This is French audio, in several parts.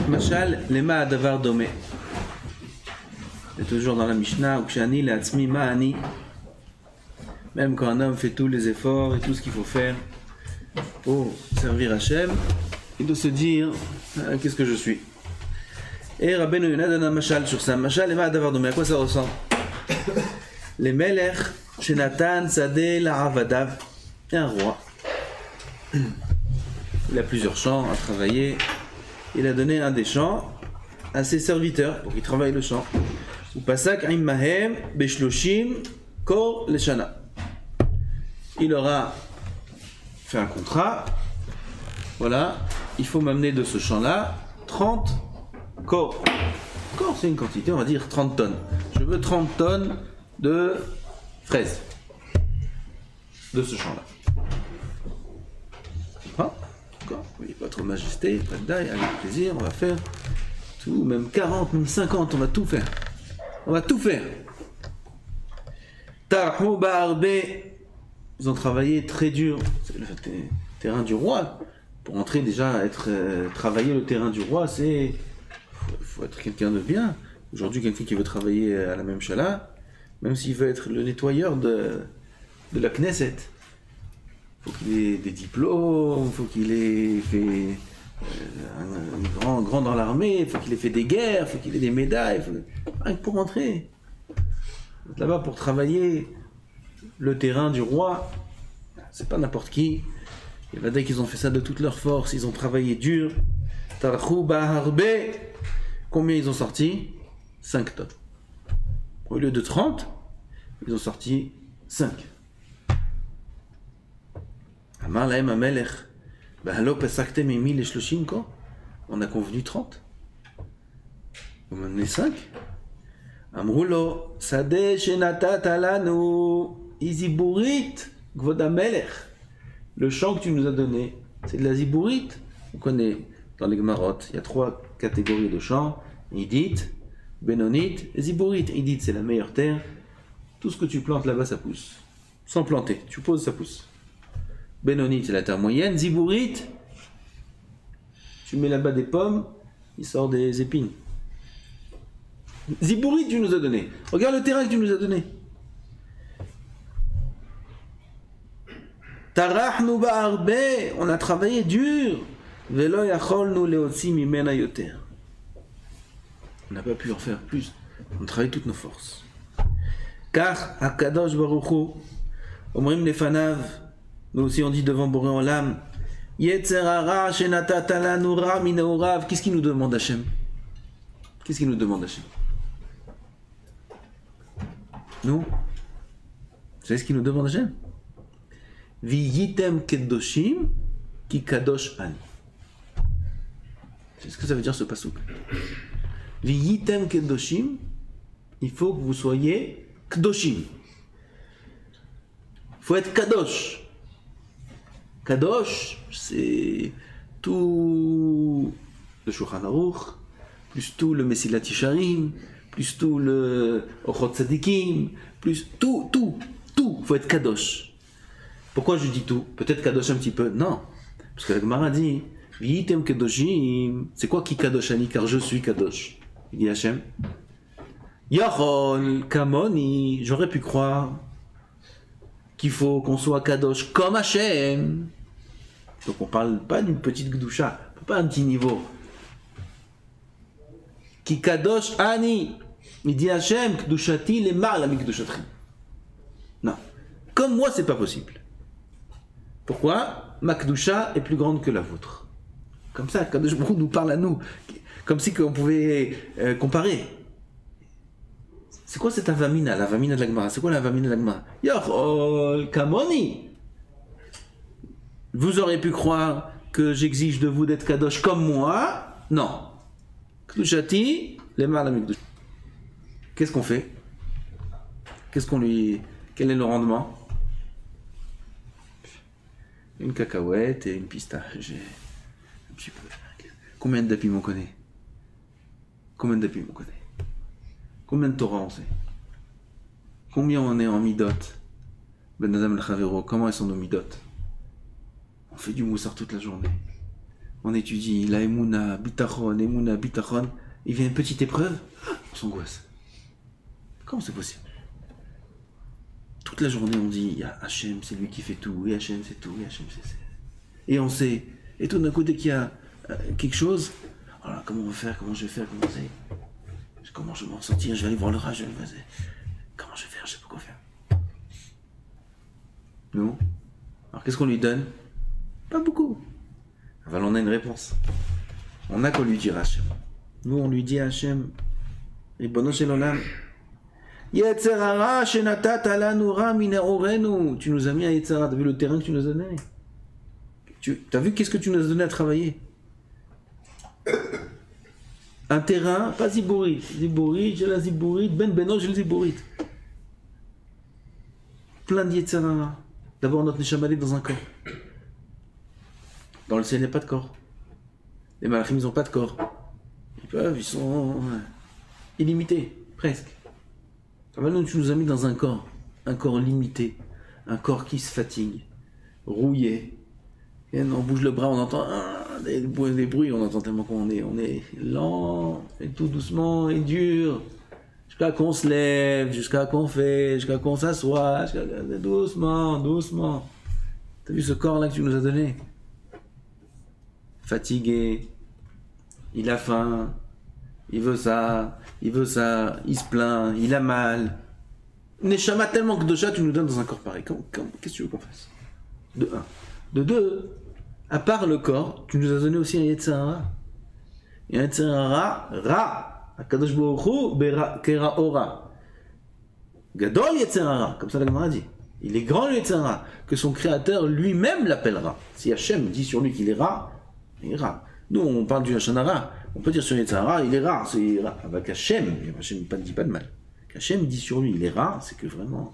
Machal, lema adavar domé. C'est toujours dans la Mishnah, Ukshani le'atzmi ma'ani. Même quand un homme fait tous les efforts et tout ce qu'il faut faire pour servir Hachem, il doit se dire qu'est-ce que je suis. Et Rabbeinu Yonah donne un machal sur ça. Machal lema adavar domé. À quoi ça ressemble? Les melech shenatan sadeh la'avadav. Il y a un roi. Il a plusieurs champs à travailler. Il a donné un des champs à ses serviteurs pour qu'ils travaillent le champ. Upasak immahem beshloshim kor leshana. Il aura fait un contrat. Voilà, il faut m'amener de ce champ-là 30 kor. Kor, c'est une quantité, on va dire 30 tonnes. Je veux 30 tonnes de fraises de ce champ-là. Ah, d'accord. Oui, votre majesté, pas de daille, avec plaisir, on va faire tout, même 40, même 50, on va tout faire. On va tout faire. Tarhou Ba'arbe, ils ont travaillé très dur. C'est le terrain du roi. Pour entrer déjà, travailler le terrain du roi, c'est. Faut être quelqu'un de bien. Aujourd'hui, quelqu'un qui veut travailler à la même chala, même s'il veut être le nettoyeur de la Knesset, faut qu'il ait des diplômes, faut qu'il ait fait un grand dans l'armée, faut qu'il ait fait des guerres, faut qu'il ait des médailles, rien que pour entrer. Là-bas pour travailler le terrain du roi, c'est pas n'importe qui. Et là, dès qu'ils ont fait ça de toute leur force, ils ont travaillé dur. Tarchou Baharbe, combien ils ont sorti? 5 tonnes. Au lieu de 30, ils ont sorti 5. Amar lahem hamelech, bahalo pesaktem emi leshloshim ko. On a convenu 30. Vous m'en donnez 5. Amroulo, sadeh shenatat alanu, iziburit, gvod hamelech. Le champ que tu nous as donné, c'est de la ziburit. On connaît dans les Gemarot, il y a 3 catégories de champs. Idit, Benonit et Ziburit. Idit, c'est la meilleure terre. Tout ce que tu plantes là-bas, ça pousse. Sans planter, tu poses, ça pousse. Benonit, c'est la terre moyenne. Ziburit, tu mets là-bas des pommes, il sort des épines. Ziburit, tu nous as donné. Regarde le terrain que tu nous as donné. Tarachnu ba'arbe, on a travaillé dur. Velo yacholnu leotzi mimena yoter. On n'a pas pu en faire plus. On travaille toutes nos forces. Car Akadosh Baruch Hu, Omrim lefanav, nous aussi on dit devant Boré Olam, Yetzer hara shenatata lanu ra minaorav. Qu'est-ce qu'il nous demande Hachem? Qu'est-ce qu'il nous demande Hachem? Nous? Vous savez ce qu'il nous demande Hachem? Viyitem kedoshim ki kadosh ani. C'est ce que ça veut dire ce pasuk. Viyitem kedoshim, il faut que vous soyez kdoshim. Il faut être kadosh. Kadosh, c'est tout le Shulchan Aruch, plus tout le Mesilat Yesharim, plus tout le Ochot Tzadikim, plus tout. Il faut être kadosh. Pourquoi je dis tout? Peut-être kadosh un petit peu. Non. Parce que la Gemara dit, Viyitem kedoshim, c'est quoi qui kadosh ani? Car je suis kadosh. Il dit Hachem. Yachol kamoni, j'aurais pu croire qu'il faut qu'on soit kadosh comme Hachem. Donc on parle pas d'une petite gdusha, pas un petit niveau. Ki kadosh ani, il dit Hachem, kdushati lemar la mikdushatri. Non. Comme moi, c'est pas possible. Pourquoi? Ma kedusha est plus grande que la vôtre. Comme ça, Kadosh Baruch Hu nous parle à nous. Comme si on pouvait comparer. C'est quoi cette avamina, la avamina de la Gemara? C'est quoi la avamina de la Gemara? Yachol kamoni. Vous aurez pu croire que j'exige de vous d'être kadosh comme moi? Non. Kedushati lemar la mikdusha. Qu'est-ce qu'on fait? Quel est le rendement? Une cacahuète et une pistache. Un petit peu. Combien de dapim on connaît? Combien de Torah on sait? Combien on est en midot? Ben Adam el Chavero, comment elles sont nos midot? On fait du moussard toute la journée. on étudie la Emouna, Bitachon, il vient une petite épreuve, on s'angoisse. Comment c'est possible? Toute la journée on dit, il y a Hachem, c'est lui qui fait tout, et Hachem c'est tout, et Hachem c'est... Et on sait, et tout d'un coup dès qu'il y a quelque chose, voilà, comment on va faire, comment je vais faire, comment je vais m'en sortir, je vais aller voir le rage, comment je vais faire, je sais pas quoi faire. Nous, alors qu'est-ce qu'on lui donne? Pas beaucoup. Enfin, on a une réponse. On a qu'à lui dire Hachem. Nous, on lui dit Hachem, Ribono shel olam, Yetzer hara shenatata lanu ra min ne'orenu. Tu nous as mis à Yetzer hara, t'as vu le terrain que tu nous as donné? T'as vu qu'est-ce que tu nous as donné à travailler? Un terrain, pas Ziborit. Ziborit, j'ai la Ziborit, Ben Beno, j'ai le Ziborit. Plein de Yetzer hara. D'abord, notre Neshama est dans un corps. Dans le ciel, il n'y a pas de corps. Les malachim, ils n'ont pas de corps. Ils sont illimités, presque. Maintenant, tu nous as mis dans un corps limité, un corps qui se fatigue, rouillé. Et on bouge le bras, on entend des bruits, on entend tellement qu'on est lent, et tout doucement, et dur. Jusqu'à qu'on se lève, jusqu'à qu'on fait, jusqu'à qu'on s'assoit, doucement, doucement. T'as vu ce corps-là que tu nous as donné? Fatigué, il a faim, il veut ça, il se plaint, il a mal. Neshama tellement que déjà tu nous donnes dans un corps pareil. Qu'est-ce que tu veux qu'on fasse? De un. De deux, à part le corps, tu nous as donné aussi un Yetzer hara. Et un Yetzer hara, Ra. Akadosh Baruch Hu Kera Ora. Gadol Yetzer hara, comme ça la Gemara dit. Il est grand le Yetzer hara, que son créateur lui-même l'appellera. Si Hachem dit sur lui qu'il est Ra, il est Ra. Nous on parle du Lashon hara, on peut dire sur Yetzer hara, il est Ra, c'est Ra. Avec Hachem ne dit pas de mal. Hachem dit sur lui il est Ra, c'est que vraiment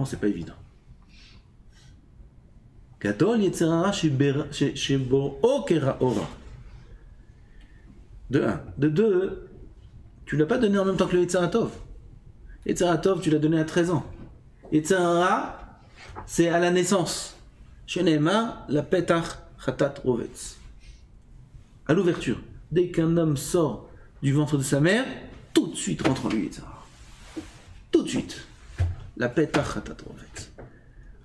c'est pas évident. Gadol Yetzer hara Shebo Kera Ora. De un. De deux, tu ne l'as pas donné en même temps que le Yetzer Tov. Yetzer Tov, tu l'as donné à 13 ans. Yetzer hara, c'est à la naissance. Shenema, la petach chatat rovetz. À l'ouverture. Dès qu'un homme sort du ventre de sa mère, tout de suite rentre en lui Yetzer hara. Tout de suite. La petach chatat rovetz.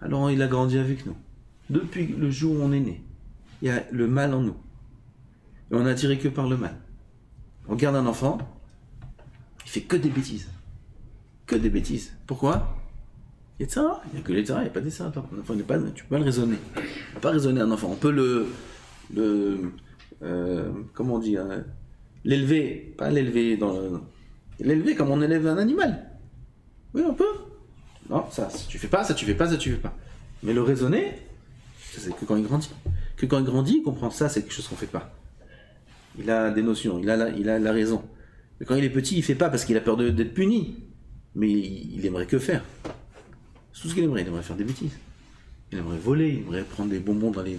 Alors il a grandi avec nous. Depuis le jour où on est né, il y a le mal en nous. Et on n'est attiré que par le mal. On regarde un enfant, il fait que des bêtises. Que des bêtises. Pourquoi? Il y a de ça, il n'y a que les ça, il n'y a pas des ça. Un enfant, tu peux pas le raisonner. On ne peut pas raisonner un enfant. On peut comment on dit, l'élever, pas l'élever l'élever comme on élève un animal. Oui, on peut. Non, ça tu fais pas, ça tu fais pas, ça tu fais pas. Mais le raisonner, c'est que quand il grandit. Que quand il grandit, il comprend ça, c'est quelque chose qu'on fait pas. Il a des notions, il a la raison. Mais quand il est petit, il fait pas parce qu'il a peur d'être puni. Mais il aimerait que faire. C'est tout ce qu'il aimerait. Il aimerait faire des bêtises. Il aimerait voler, il aimerait prendre des bonbons dans les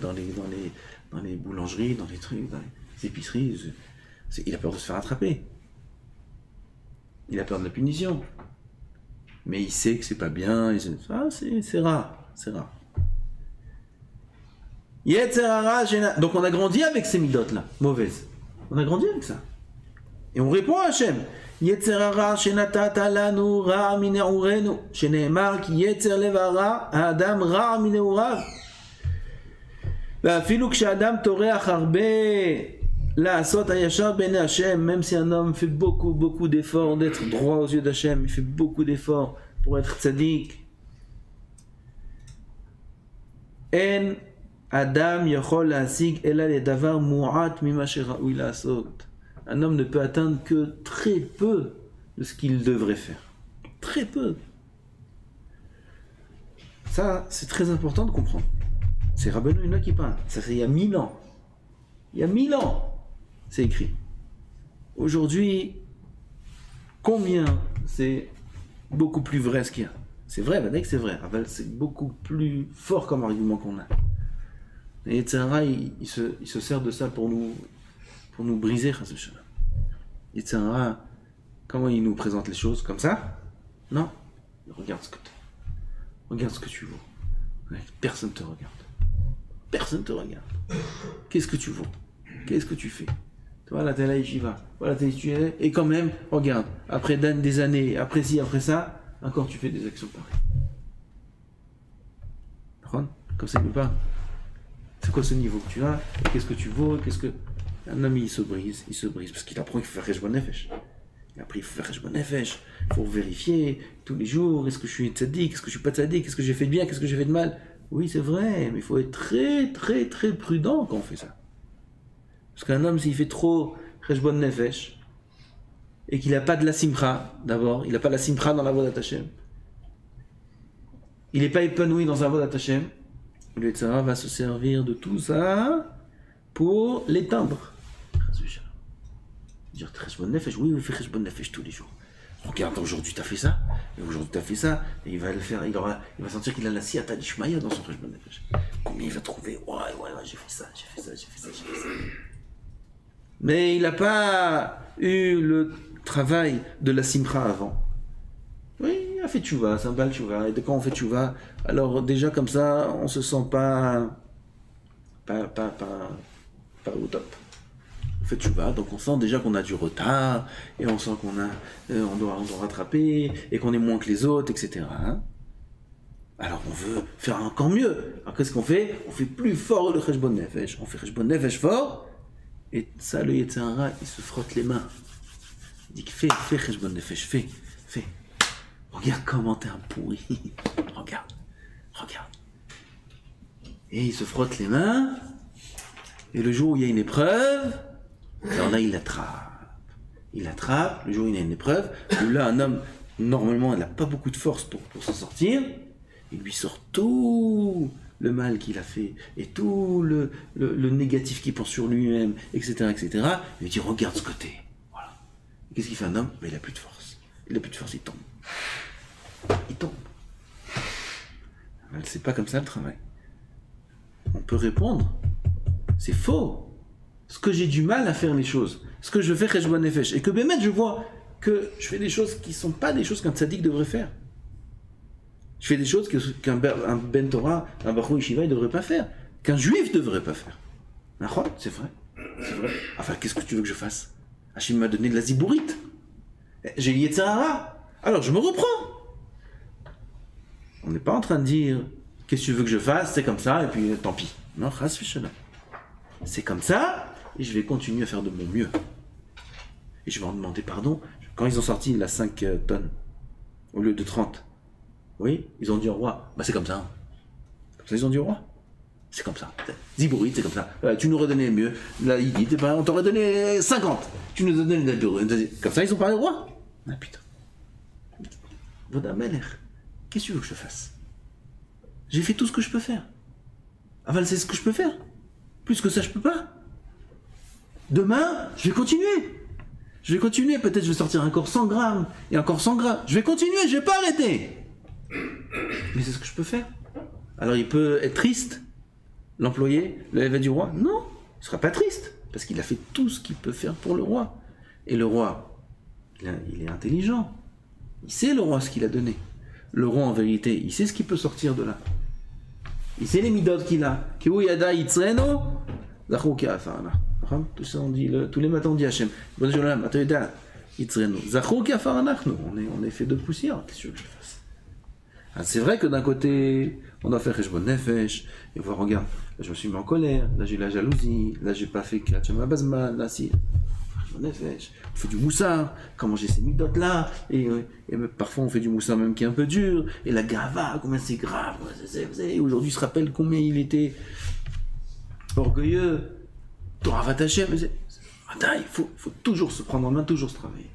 boulangeries, dans les trucs, dans les épiceries. Il a peur de se faire attraper. Il a peur de la punition. Mais il sait que c'est pas bien. C'est rare. C'est rare. Yetzer hara, donc on a grandi avec ces midotes là, mauvaises. On a grandi avec ça. Et on répond à Hachem. Yetzer hara shenatata lanu ra min ne'orenu, shene'emar ki yetzer lev hara ha'adam ra min ne'orav. Ve'afilu k'sha'adam toreach harbe la'asot hayashar b'nei Hachem, même si un homme fait beaucoup d'efforts d'être droit aux yeux d'Hachem, il fait beaucoup d'efforts pour être tzaddik. En Adam yachol la'asig ela ledavar mu'at mima sheraoui la'asot. Un homme ne peut atteindre que très peu de ce qu'il devrait faire. Très peu. Ça, c'est très important de comprendre. C'est Rabbeinu Yonah qui parle. Ça, c'est il y a 1000 ans. Il y a 1000 ans, c'est écrit. Aujourd'hui, combien c'est beaucoup plus vrai ce qu'il y a. C'est vrai, dès que c'est vrai. C'est beaucoup plus fort comme argument qu'on a. Et Yetzer hara, il se sert de ça pour nous briser, Chas v'Shalom. Yetzer hara, comment il nous présente les choses? Comme ça? Non. Regarde ce que tu es. Regarde ce que tu vaux. Personne ne te regarde. Personne ne te regarde. Qu'est-ce que tu vaux? qu'est-ce que tu fais? Toi, là, t'es là, yeshiva. Voilà, et quand même, regarde, après des années, après ci, après ça, encore tu fais des actions pareilles. Comme ça, il ne peut pas. C'est quoi ce niveau que tu as? Qu'est-ce que tu vaux? Un ami, il se brise, parce qu'il apprend qu'il faut faire Cheshbon Nefesh. Il a appris qu'il faut faire Cheshbon Nefesh. Il faut vérifier tous les jours, est-ce que je suis tzaddik, est-ce que je suis pas tzaddik, qu'est-ce que j'ai fait de bien, qu'est-ce que j'ai fait de mal. Oui, c'est vrai, mais il faut être très, très, très prudent quand on fait ça. Parce qu'un homme, s'il fait trop Cheshbon Nefesh, et qu'il n'a pas de la simcha, d'abord, il n'a pas la simcha dans la Avodat Hashem, il n'est pas épanoui dans la Avodat Hashem, le Yetzirah va se servir de tout ça pour l'éteindre. Dire Cheshbon Nefesh, oui, fais Cheshbon Nefesh tous les jours. Regarde, aujourd'hui tu as fait ça, et aujourd'hui tu as fait ça, et il va le faire, il va sentir qu'il a la siyata d'Ishmaïa dans son Cheshbon Nefesh. Combien il va trouver, ouais, j'ai fait ça. Mais il n'a pas eu le travail de la simcha avant. Oui, il a fait tchouva, c'est un bal tchouva. Et quand on fait tchouva, alors déjà comme ça, on se sent pas au top. On fait tchouva, donc on sent déjà qu'on a du retard, et on sent on doit rattraper, et qu'on est moins que les autres, etc. Alors on veut faire encore mieux. Alors qu'est-ce qu'on fait? On fait plus fort le Cheshbon Nefesh. On fait Cheshbon Nefesh fort, et ça, le Yetzirah, il se frotte les mains. Il dit, fais Cheshbon Nefesh, fais. Regarde comment t'es un pourri. Regarde. Et il se frotte les mains, et le jour où il y a une épreuve, alors là, il l'attrape, le jour où il y a une épreuve, où là, un homme, normalement, il n'a pas beaucoup de force pour s'en sortir, il lui sort tout le mal qu'il a fait, et tout le négatif qu'il pense sur lui-même, etc., etc. Il lui dit, regarde ce côté. Voilà. Qu'est-ce qu'il fait un homme? Il n'a plus de force. Il tombe. C'est pas comme ça le travail. On peut répondre, c'est faux. Ce que j'ai du mal à faire les choses, ce que je fais Cheshbon Nefesh, et que Bémet, je vois que je fais des choses qui ne sont pas des choses qu'un tzaddik devrait faire. Je fais des choses qu'un Ben Torah, un Bachou Yeshiva, il ne devrait pas faire, qu'un juif ne devrait pas faire. C'est vrai. Enfin, qu'est-ce que tu veux que je fasse? Hachim m'a donné de la zibourite. J'ai lié Yetzirah. Alors je me reprends. On n'est pas en train de dire, qu'est-ce que tu veux que je fasse? C'est comme ça, et puis tant pis. Non, chas v'shalom. C'est comme ça, et je vais continuer à faire de mon mieux. Et je vais en demander pardon. Quand ils ont sorti la 5 tonnes, au lieu de 30, oui, ils ont dit au roi, c'est comme ça. Comme ça, ils ont dit au roi. C'est comme ça. Zibourit, c'est comme ça. Tu nous redonnais mieux. Là, il dit, on t'aurait donné 50. Tu nous as donné la bureau. Comme ça, ils ont parlé au roi. Ah putain. Vodamelech, qu'est-ce que tu veux que je fasse? J'ai fait tout ce que je peux faire. Aval, c'est ce que je peux faire. Plus que ça, je peux pas. Demain, je vais continuer. Peut-être je vais sortir encore 100 grammes et encore 100 grammes. Je vais continuer, je vais pas arrêter. Mais c'est ce que je peux faire. Alors il peut être triste, l'employé, l'évêque du roi. Non, il sera pas triste parce qu'il a fait tout ce qu'il peut faire pour le roi. Et le roi, il est intelligent. Il sait le roi ce qu'il a donné. Le roi, en vérité, il sait ce qu'il peut sortir de là. Il sait les midotes qu'il a. Tous les matins on dit Hachem, on est fait de poussière. Qu'est-ce que tu veux que je fasse? C'est vrai que d'un côté, on doit faire Cheshbon Nefesh, et voir, regarde, là je me suis mis en colère, là j'ai la jalousie, là j'ai pas fait Kachama Bazman, là si. On fait du moussard, comment j'ai ces midotes là, et parfois on fait du moussard même qui est un peu dur, et la gava, combien c'est grave, aujourd'hui se rappelle combien il était orgueilleux, Torah Vatachem, il faut toujours se prendre en main, toujours se travailler.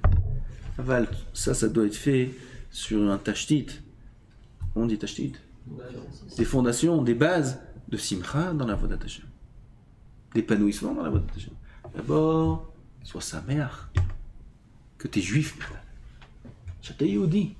Ça doit être fait sur un tashtit, on dit tashtit, des fondations, des bases de simcha dans la Avodat Hashem, d'épanouissement dans la Avodat Hashem. D'abord, sois sa mère, que t'es juif, que t'es Yehudi,